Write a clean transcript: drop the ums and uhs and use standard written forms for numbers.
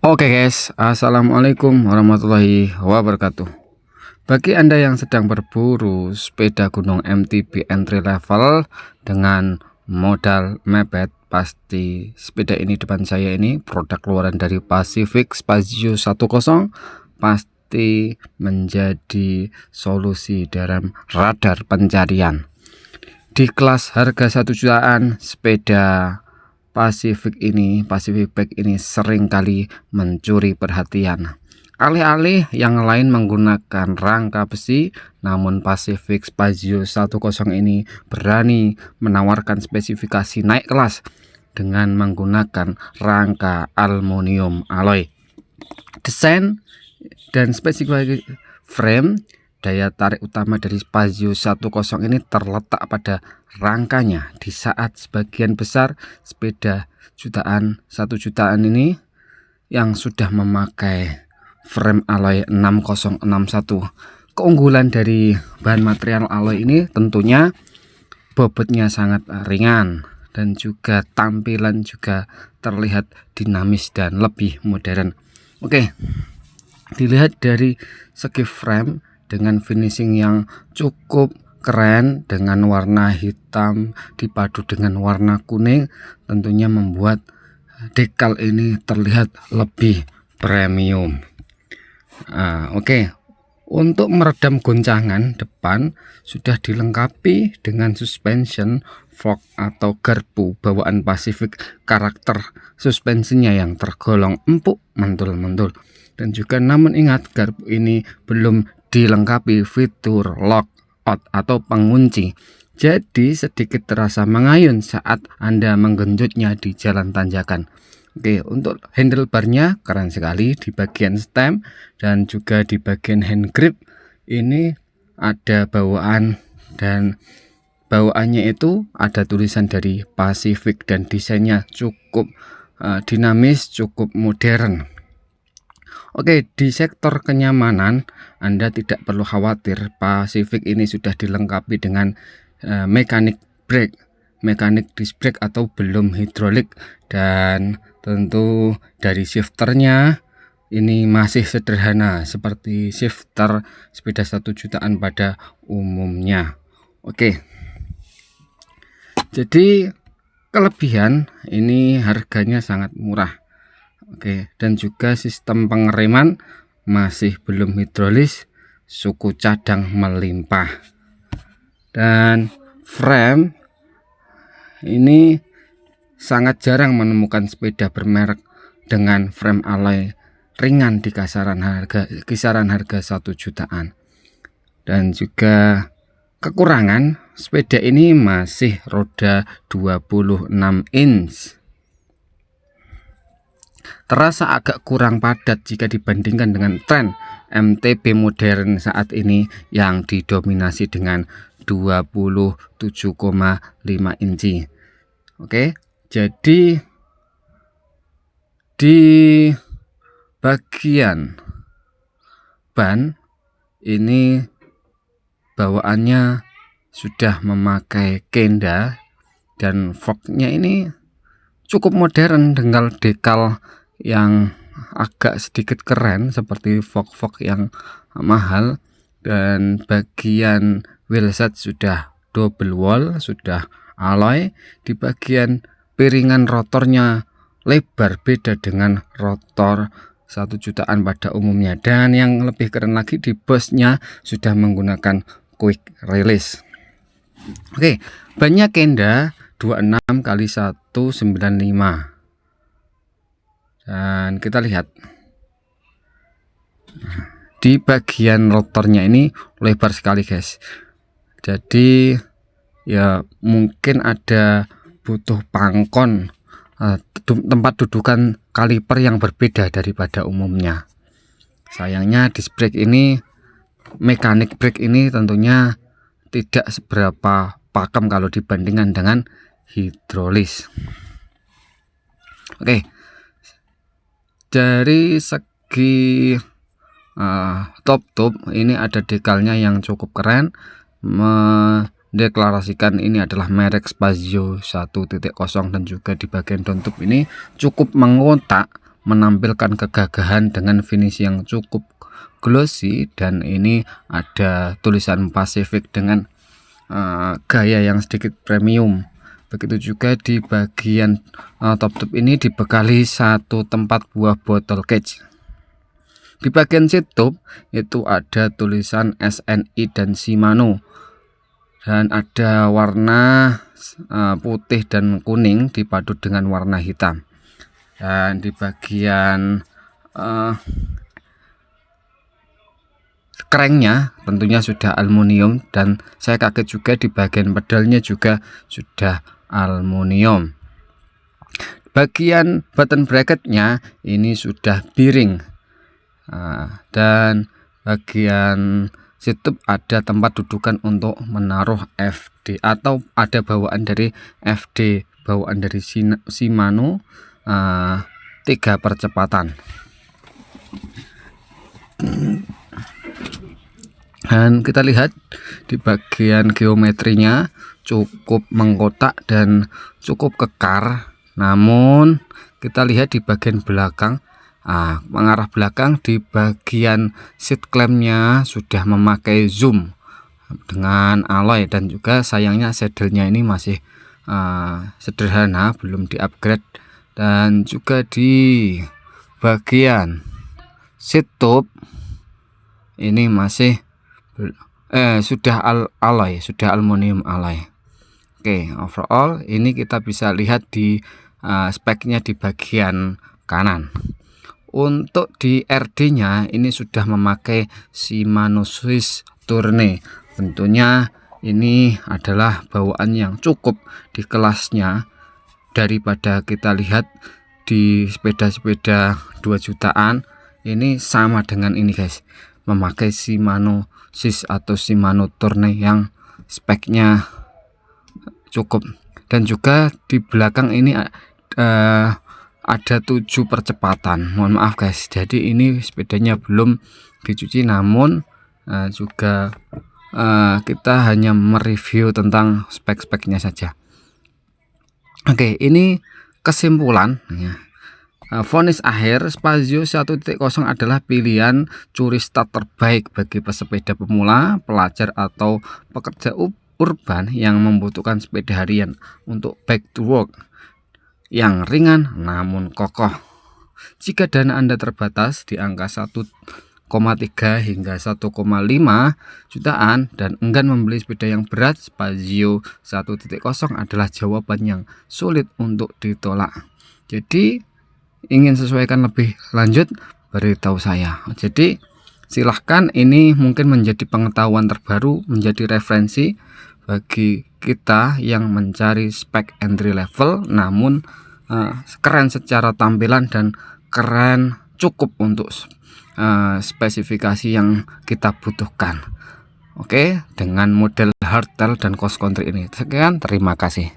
Oke guys, assalamualaikum warahmatullahi wabarakatuh. Bagi Anda yang sedang berburu sepeda gunung MTB entry level dengan modal mepet, pasti sepeda ini depan saya ini produk keluaran dari Pacific Spazio 10 pasti menjadi solusi dalam radar pencarian. Di kelas harga 1 jutaan, sepeda Pacific Bike ini seringkali mencuri perhatian. Alih-alih yang lain menggunakan rangka besi, namun Pacific Spazio 10 ini berani menawarkan spesifikasi naik kelas dengan menggunakan rangka aluminium alloy. Desain dan spesifikasi frame, daya tarik utama dari Spazio 10 ini terletak pada rangkanya. Di saat sebagian besar sepeda 1 jutaan ini yang sudah memakai frame alloy 6061. Keunggulan dari bahan material alloy ini tentunya bobotnya sangat ringan dan juga tampilan juga terlihat dinamis dan lebih modern. Oke, dilihat dari segi frame dengan finishing yang cukup keren dengan warna hitam dipadu dengan warna kuning, tentunya membuat dekal ini terlihat lebih premium. Oke. Untuk meredam goncangan depan sudah dilengkapi dengan suspension fork atau garpu bawaan Pacific. Karakter suspensinya yang tergolong empuk, mentul-mentul. Dan juga namun ingat, garpu ini belum dilengkapi fitur lock out atau pengunci. Jadi sedikit terasa mengayun saat Anda menggenjotnya di jalan tanjakan. Oke, untuk handlebarnya keren sekali di bagian stem dan juga di bagian hand grip ini ada bawaan, dan bawaannya itu ada tulisan dari Pacific dan desainnya cukup dinamis, cukup modern. Oke, di sektor kenyamanan Anda tidak perlu khawatir, Pacific ini sudah dilengkapi dengan mechanic disc brake atau belum hidrolik, dan tentu dari shifternya ini masih sederhana seperti shifter sepeda 1 jutaan pada umumnya. Oke, jadi kelebihan ini harganya sangat murah. Oke, dan juga sistem pengereman masih belum hidrolis, suku cadang melimpah, dan frame ini sangat jarang menemukan sepeda bermerek dengan frame alloy ringan di kisaran harga 1 jutaan. Dan juga kekurangan sepeda ini masih roda 26 inch. Terasa agak kurang padat jika dibandingkan dengan tren MTB modern saat ini yang didominasi dengan 27,5 inci. Oke, jadi di bagian ban ini bawaannya sudah memakai kenda, dan forknya ini cukup modern dengan dekal yang agak sedikit keren seperti fork yang mahal, dan bagian wheelset sudah double wall, sudah alloy. Di bagian piringan rotornya lebar, beda dengan rotor 1 jutaan pada umumnya, dan yang lebih keren lagi di busnya sudah menggunakan quick release. Oke, bannya kenda 26 kali 195. Dan kita lihat di bagian rotornya ini lebar sekali guys. Jadi ya mungkin ada butuh pangkon, tempat dudukan kaliper yang berbeda daripada umumnya. Sayangnya disc brake ini, mechanic brake ini tentunya tidak seberapa pakem kalau dibandingkan dengan hidrolis. Oke, dari segi top ini ada dekalnya yang cukup keren, mendeklarasikan ini adalah merek Spazio 1.0, dan juga di bagian downtup ini cukup mengotak menampilkan kegagahan dengan finish yang cukup glossy, dan ini ada tulisan Pacific dengan gaya yang sedikit premium. Begitu juga di bagian top ini dibekali satu tempat buah botol cage. Di bagian seat top itu ada tulisan SNI dan Shimano, dan ada warna putih dan kuning dipadu dengan warna hitam. Dan di bagian cranknya tentunya sudah aluminium, dan saya kaget juga di bagian pedalnya juga sudah aluminium. Bagian button bracketnya ini sudah bearing, dan bagian situ ada tempat dudukan untuk menaruh FD, atau ada bawaan dari FD, bawaan dari Shimano 3 percepatan. Dan kita lihat di bagian geometrinya cukup mengkotak dan cukup kekar. Namun kita lihat di bagian belakang, mengarah belakang, di bagian seat clampnya sudah memakai zoom dengan alloy, dan juga sayangnya saddle-nya ini masih sederhana, belum di upgrade. Dan juga di bagian seat top ini masih sudah alloy, sudah aluminium alloy. Oke, overall ini kita bisa lihat di speknya di bagian kanan. Untuk di RD nya ini sudah memakai Shimano Swiss Tourney. Tentunya ini adalah bawaan yang cukup di kelasnya daripada kita lihat di sepeda-sepeda 2 jutaan. Ini sama dengan ini guys, memakai Shimano Swiss atau Shimano Tourney yang speknya cukup. Dan juga di belakang ini ada 7 percepatan. Mohon maaf guys, jadi ini sepedanya belum dicuci, namun juga kita hanya mereview tentang spek-speknya saja. Oke, ini kesimpulan. Vonis akhir, Spazio 1.0 adalah pilihan curi start terbaik bagi pesepeda pemula, pelajar, atau pekerja urban yang membutuhkan sepeda harian untuk back to work yang ringan namun kokoh. Jika dana Anda terbatas di angka 1,3 hingga 1,5 jutaan dan enggan membeli sepeda yang berat, Spazio 1.0 adalah jawaban yang sulit untuk ditolak. Jadi ingin sesuaikan lebih lanjut, beritahu saya. Jadi silahkan, ini mungkin menjadi pengetahuan terbaru, menjadi referensi bagi kita yang mencari spek entry level namun keren secara tampilan dan keren cukup untuk spesifikasi yang kita butuhkan. Oke, dengan model hardtail dan cross country ini. Sekian, terima kasih.